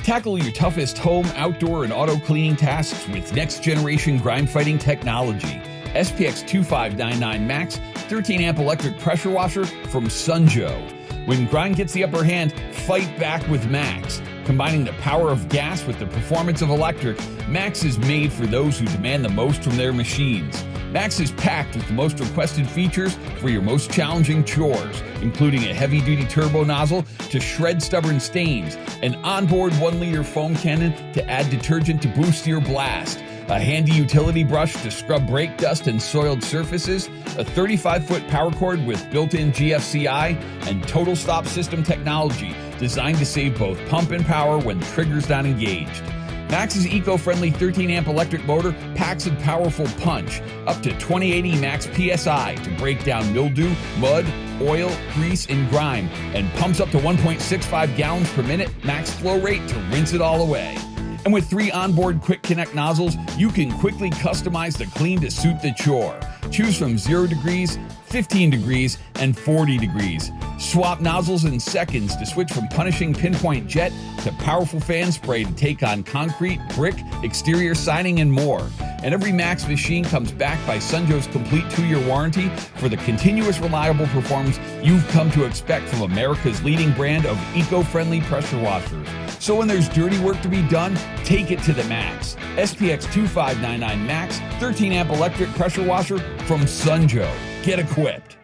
Tackle your toughest home, outdoor, and auto cleaning tasks with next-generation grime-fighting technology. SPX2599-MAX 13-amp electric pressure washer from Sunjo. When grime gets the upper hand, fight back with Max. Combining the power of gas with the performance of electric, Max is made for those who demand the most from their machines. Max is packed with the most requested features for your most challenging chores, including a heavy-duty turbo nozzle to shred stubborn stains, an onboard 1-liter foam cannon to add detergent to boost your blast, a handy utility brush to scrub brake dust and soiled surfaces, a 35-foot power cord with built-in GFCI, and total stop system technology designed to save both pump and power when the trigger's not engaged. Max's eco-friendly 13-amp electric motor packs a powerful punch, up to 2080 max PSI to break down mildew, mud, oil, grease, and grime, and pumps up to 1.65 gallons per minute max flow rate to rinse it all away. And with 3 onboard quick connect nozzles, you can quickly customize the clean to suit the chore. Choose from 0 degrees, 15 degrees, and 40 degrees. Swap nozzles in seconds to switch from punishing pinpoint jet to powerful fan spray to take on concrete, brick, exterior siding, and more. And every Max machine comes backed by Sunjo's complete 2-year warranty for the continuous reliable performance you've come to expect from America's leading brand of eco-friendly pressure washers. So when there's dirty work to be done, take it to the max. SPX2599-MAX 13-amp electric pressure washer from Sunjo. Get equipped.